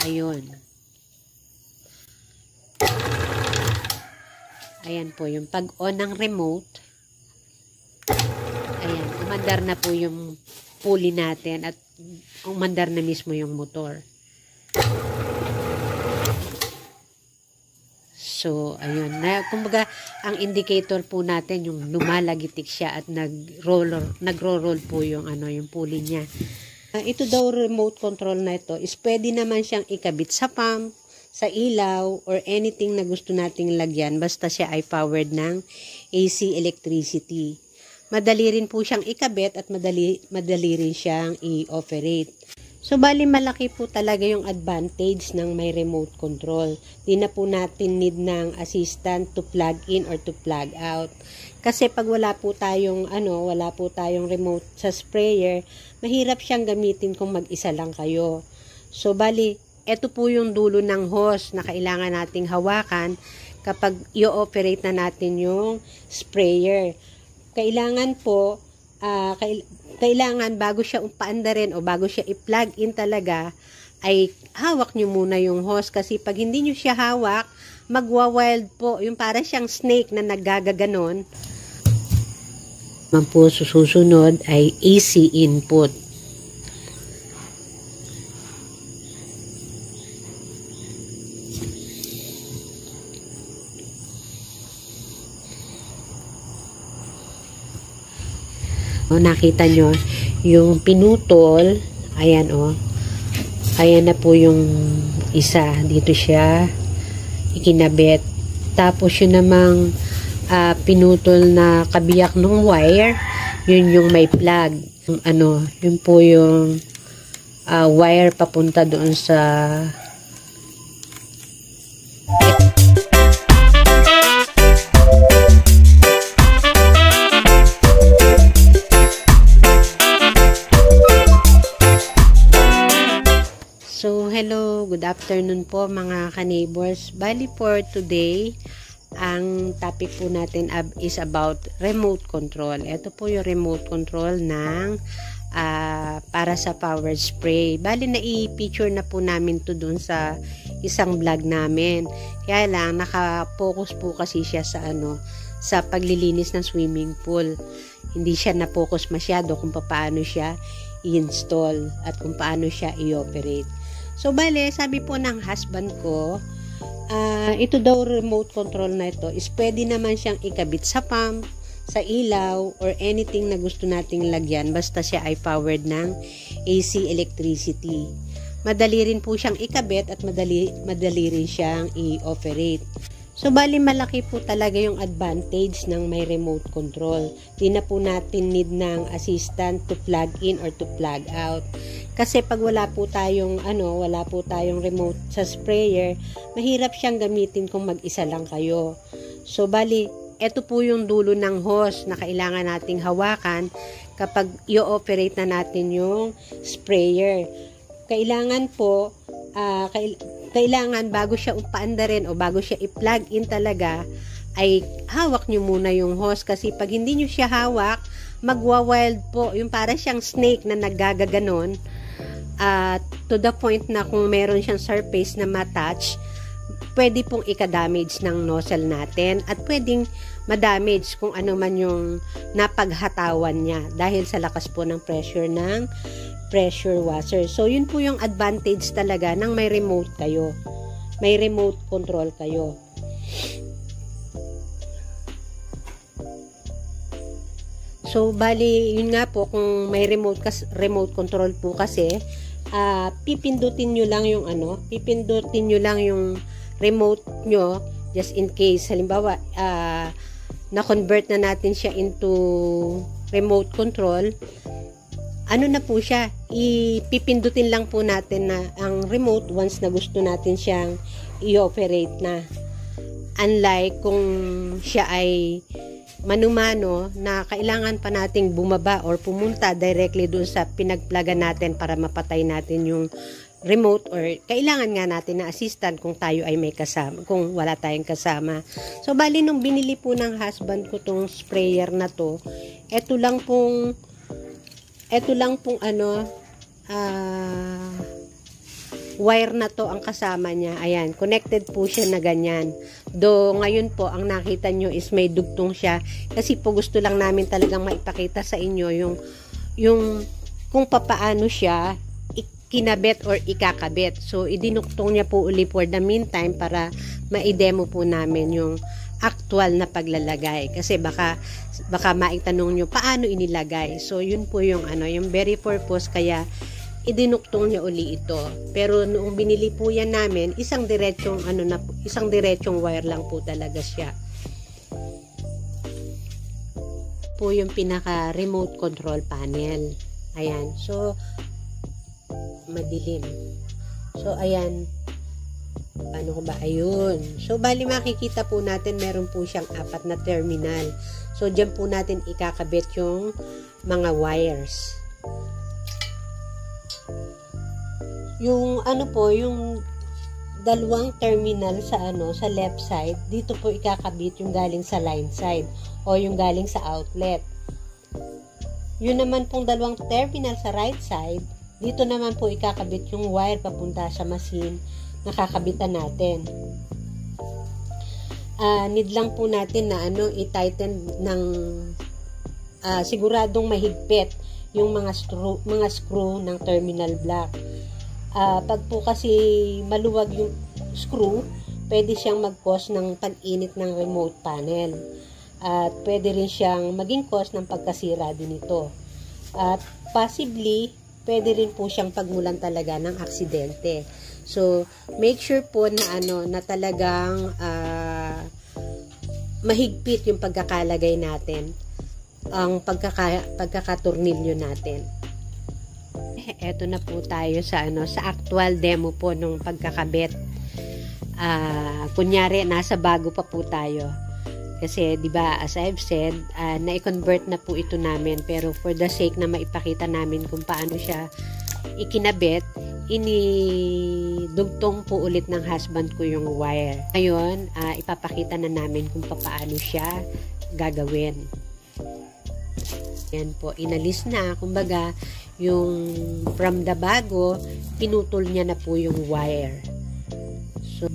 Ayun. Ayan po yung pag-on ng remote. Ayan, umandar na po yung pulley natin at umandar na mismo yung motor. So, ayun. Kumbaga, ang indicator po natin, yung lumalagitik siya at nagro-roll po yung, yung pulley niya. Ito daw remote control na ito is pwede naman siyang ikabit sa pump, sa ilaw, or anything na gusto nating lagyan basta siya ay powered ng AC electricity. Madali rin po siyang ikabit at madali rin siyang i-operate. So, bali malaki po talaga yung advantage ng may remote control. Di na po natin need ng assistant to plug in or to plug out. Kasi pag wala po tayong remote sa sprayer, mahirap siyang gamitin kung mag-isa lang kayo. So, bali, ito po yung dulo ng hose na kailangan nating hawakan kapag i-operate na natin yung sprayer. Kailangan po, kailangan bago siya paandarin o bago siya i-plug in talaga, ay hawak nyo muna yung hose. Kasi pag hindi nyo siya hawak, magwa-wild po. Yung para siyang snake na naggagaganon. Po susunod ay AC input. Nakita nyo yung pinutol, ayan ayan na po yung isa, dito siya ikinabit. Tapos yun namang pinutol na kabiyak ng wire, yun yung may plug, yun po yung wire papunta doon sa hello, good afternoon po mga ka-neighbors. Bali for today, ang topic po natin is about remote control. Ito po yung remote control ng para sa power spray. Bali na i-feature na po namin to dun sa isang vlog namin. Kaya lang, naka-focus po kasi siya sa sa paglilinis ng swimming pool. Hindi siya na-focus masyado kung paano siya i-install at kung paano siya i-operate. So, bale, sabi po ng husband ko, ito daw remote control na ito is pwede naman siyang ikabit sa pump, sa ilaw, or anything na gusto nating lagyan basta siya ay powered ng AC electricity. Madali rin po siyang ikabit at madali rin siyang i-operate. So, bali malaki po talaga yung advantage ng may remote control. Di na po natin need ng assistant to plug in or to plug out. Kasi pag wala po tayong remote sa sprayer, mahirap siyang gamitin kung mag-isa lang kayo. So, bali, ito po yung dulo ng hose na kailangan nating hawakan kapag i-operate na natin yung sprayer. Kailangan po, kailangan bago siya paandarin o bago siya i-plug in talaga, ay hawak nyo muna yung hose. Kasi pag hindi nyo siya hawak, magwa-wild po. Yung para siyang snake na naggagaganon. To the point na kung meron siyang surface na matouch, pwede pong ika-damage ng nozzle natin at pwedeng ma-damage kung ano man yung napaghatawan niya dahil sa lakas po ng pressure washer. So, yun po yung advantage talaga ng may remote kayo. May remote control kayo. So, bali, yun nga po, kung may remote control po kasi, pipindutin nyo lang yung remote nyo just in case. Halimbawa, na-convert na natin siya into remote control. Na po siya? Ipipindutin lang po natin na ang remote once na gusto natin siyang i-operate na. Unlike kung siya ay manumano na kailangan pa nating bumaba or pumunta directly doon sa pinagplagan natin para mapatay natin yung remote, or kailangan nga natin na assistant kung tayo ay may kasama, kung wala tayong kasama. So, bali nung binili po ng husband ko tong sprayer na to, eto lang pong wire na to ang kasama niya. Ayan, connected po siya na ganyan. Do ngayon po, ang nakita nyo is may dugtong siya. Kasi po gusto lang namin talagang maipakita sa inyo yung kung papaano siya kinabit or ikakabit. So, idinuktong niya po uli for the meantime para ma-demo po namin yung actual na paglalagay. Kasi baka maitanong nyo, paano inilagay? So, yun po yung yung very purpose, kaya idinuktong niya uli ito. Pero noong binili po yan namin, isang diretsong wire lang po talaga siya. Po yung pinaka remote control panel. Ayan. So, madilim. So, ayan. Paano ko ba? Ayun. So, bali makikita po natin, meron po siyang 4 na terminal. So, dyan po natin ikakabit yung mga wires. Yung yung dalawang terminal sa left side, dito po ikakabit yung galing sa line side o yung galing sa outlet. Yun naman pong dalawang terminal sa right side, dito naman po ikakabit yung wire papunta sa machine na kakabitan natin. Need lang po natin na i-tighten ng siguradong mahigpit yung mga screw ng terminal block. Pag po kasi maluwag yung screw, pwede siyang mag-cause ng pag-init ng remote panel. At pwede rin siyang maging cause ng pagkasira din ito. At possibly, pwede rin po siyang pagmulan talaga ng aksidente. So, make sure po na na talagang mahigpit yung pagkakalagay natin, ang pagkakatornilyo natin. Eto na po tayo sa actual demo po nung pagkakabit. Kunyari nasa bago pa po tayo. Kasi 'di ba, as I've said, na-convert na po ito namin, pero for the sake na maipakita namin kung paano siya ikinabit, inidugtong po ulit ng husband ko yung wire. Ngayon, ipapakita na namin kung paano siya gagawin. Yan po, inalis na, kumbaga, yung from the bago, pinutol niya na po yung wire. So,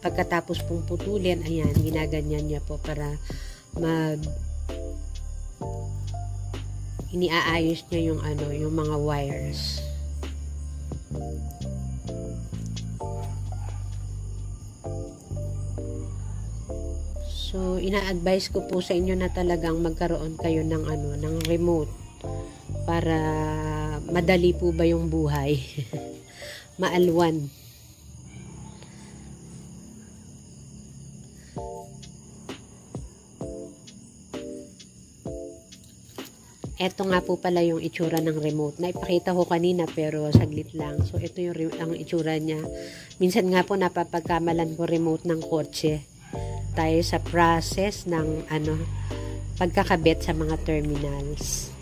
pagkatapos pong putulin, ayan, ginaganyan niya po para iniaayos niya yung yung mga wires. So, ina-advise ko po sa inyo na talagang magkaroon kayo ng ng remote para madali po ba yung buhay. Maalwan. Ito nga po pala yung itsura ng remote. Naipakita ko kanina pero saglit lang. So, ito yung ang itsura niya. Minsan nga po napapagkamalan ko remote ng kotse. Tayo sa process ng pagkakabit sa mga terminals.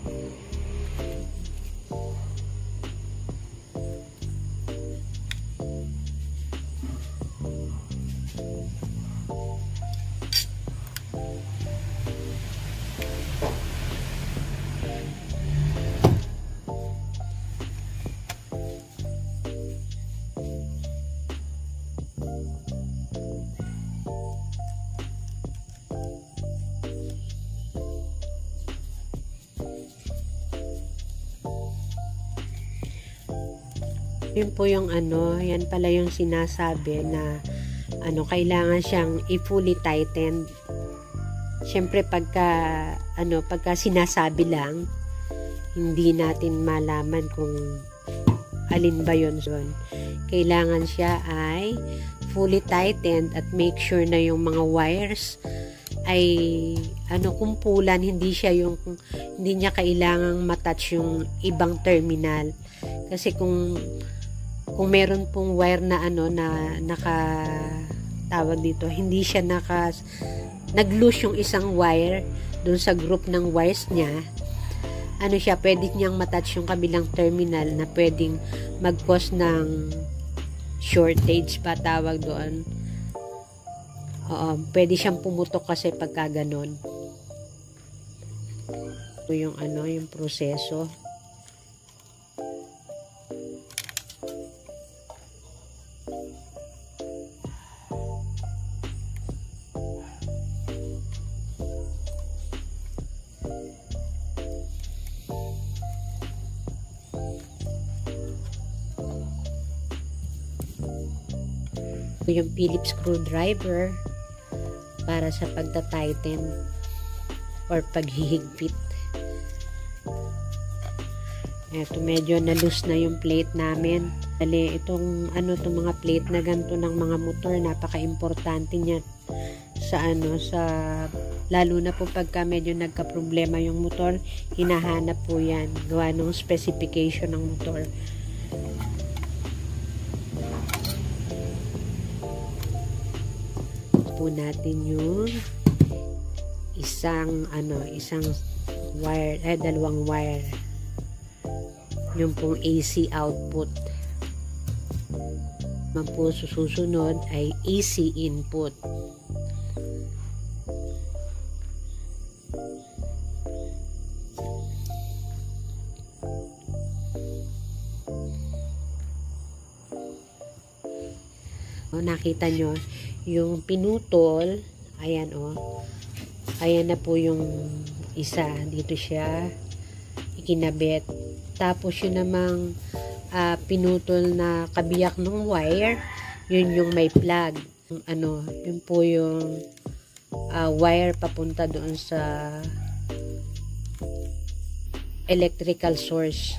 Yun po yung yan pala yung sinasabi na kailangan siyang i-fully tightened. Siyempre pagka sinasabi lang, hindi natin malaman kung alin ba yun. Kailangan siya ay fully tightened at make sure na yung mga wires ay kumpulan, hindi niya kailangang matouch yung ibang terminal. Kasi kung meron pong wire na tawag dito, hindi siya nag-loose yung isang wire dun sa group ng wires niya, pwede niyang matouch yung kabilang terminal na pwedeng mag-cause ng shortage pa tawag doon. Pwede siyang pumutok kasi pagka ganon. Ito yung yung proseso. Yung Phillips screwdriver para sa pagta-tighten or paghihigpit. Eto, medyo na-loose na yung plate namin. Dali, itong mga plate na ganito ng mga motor, napaka-importante niya sa lalo na po pagka medyo nagka-problema yung motor, hinahanap po yan, gawa ng specification ng motor. Po natin yung isang wire, dalawang wire, yung pong AC output. Man po susunod ay AC input. Nakita nyo yung pinutol, ayan ayan na po yung isa, dito siya ikinabit. Tapos yun namang pinutol na kabiyak ng wire, yun yung may plug, yun po yung wire papunta doon sa electrical source.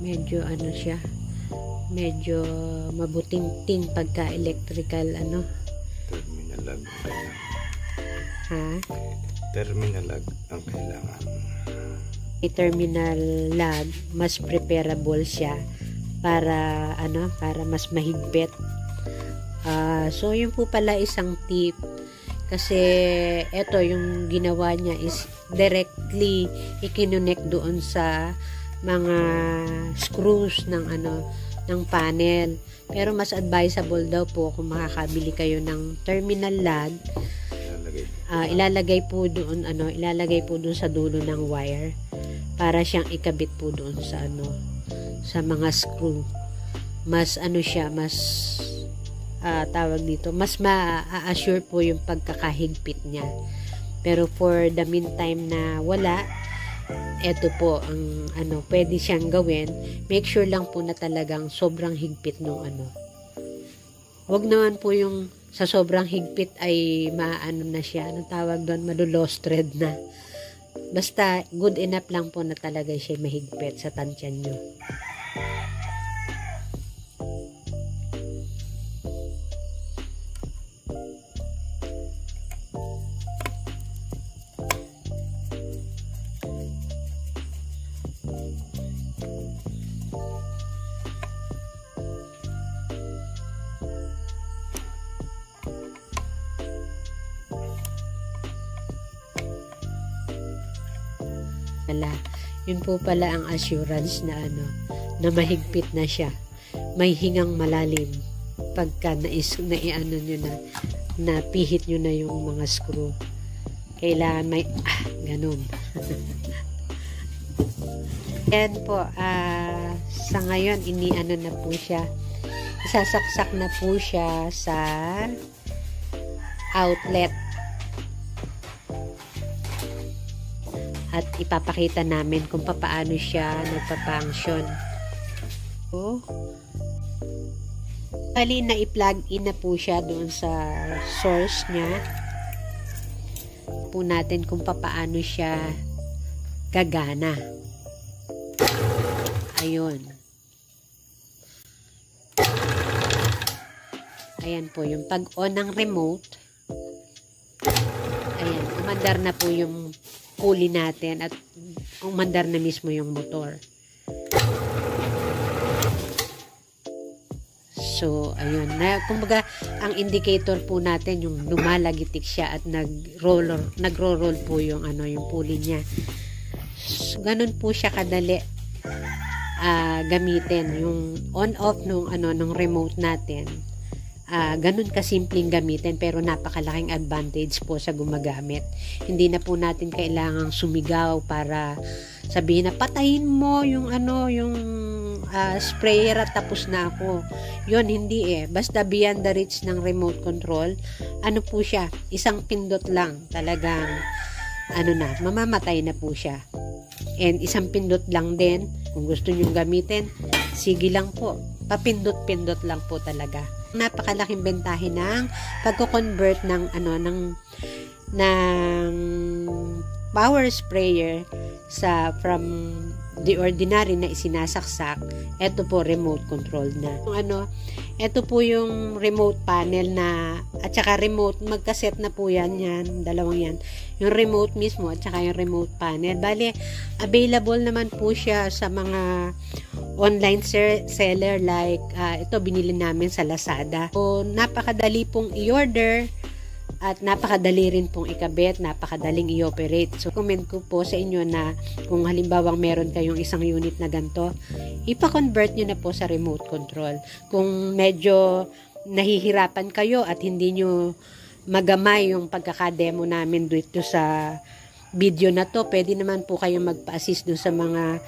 Medyo siya, medyo mabuting-ting pagka electrical terminal lag terminal lag ang kailangan. Terminal lag, mas preferable siya para para mas mahigpit. So yun po pala isang tip, kasi eto yung ginawa niya is directly ikinonect doon sa mga screws ng panel. Pero mas advisable daw po kung makakabili kayo ng terminal lag, ilalagay po doon sa dulo ng wire para siyang ikabit po doon sa sa mga screw. Mas siya, mas tawag dito, mas ma-assure po yung pagkakahigpit niya. Pero for the meantime na wala, eto po ang pwede siyang gawin. Make sure lang po na talagang sobrang higpit nung Wag naman po yung sa sobrang higpit ay na siya, tawag doon, malulost thread na. Basta good enough lang po na talaga siya mahigpit sa tansyan nyo. Yun po pala ang assurance na na mahigpit na siya, may hingang malalim pagka nyo na pihit nyo na yung mga screw. Kailangan may ganun. Yan po, sa ngayon na po siya, isasaksak na po siya sa outlet. At ipapakita namin kung paano siya nagpa-function. Bali na i-plug in na po siya doon sa source niya. Po natin kung paano siya gagana. Ayun. Ayan po yung pag-on ng remote. Ayan, umandar na po yung pulley natin at umandar na mismo yung motor. So, ayun. Kumbaga, ang indicator po natin, yung lumalagitik siya at nagro-roll po yung yung pulley niya. So, ganun po siya kadali gamitin. Yung on-off nung remote natin ganun kasimpleng gamitin pero napakalaking advantage po sa gumagamit. Hindi na po natin kailangang sumigaw para sabihin na patayin mo yung sprayer at tapos na ako. Yun, hindi basta beyond the reach ng remote control, po siya, isang pindot lang, talagang mamamatay na po siya. And isang pindot lang din, kung gusto nyo gamitin, sige lang po, papindot-pindot lang po talaga. Napakalaking bentahe ng pagko-convert ng power sprayer from the ordinary na isinasaksak. Ito po remote control na. Ito po yung remote panel na at saka remote, magkaset na po yan, dalawang yan. Yung remote mismo at saka yung remote panel. Bale, available naman po siya sa mga online seller like ito binili namin sa Lazada. So, napakadali pong i-order at napakadali rin pong ikabit, napakadaling i-operate. So, comment ko po sa inyo na kung halimbawa meron kayong isang unit na ganito, ipa-convert nyo na po sa remote control. Kung medyo nahihirapan kayo at hindi nyo magamay yung pagkakademo namin dito sa video na to, pwede naman po kayong magpa-assist doon sa mga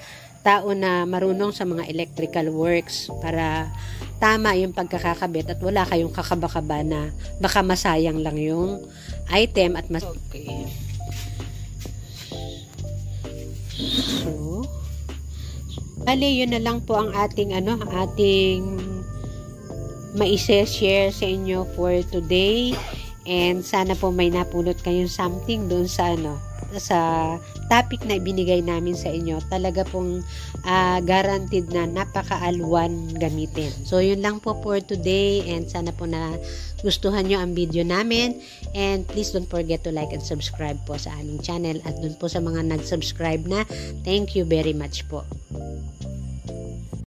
tao na marunong sa mga electrical works para tama yung pagkakakabit at wala kayong kakaba-kaba na baka masayang lang yung item at okay. So, bale, yun na lang po ang ating maise-share sa inyo for today. And sana po may napulot kayong something doon sa sa topic na ibinigay namin sa inyo. Talaga pong guaranteed na napaka-alwan gamitin. So, yun lang po for today and sana po na gustuhan nyo ang video namin and please don't forget to like and subscribe po sa aming channel at dun po sa mga nag-subscribe na, thank you very much po.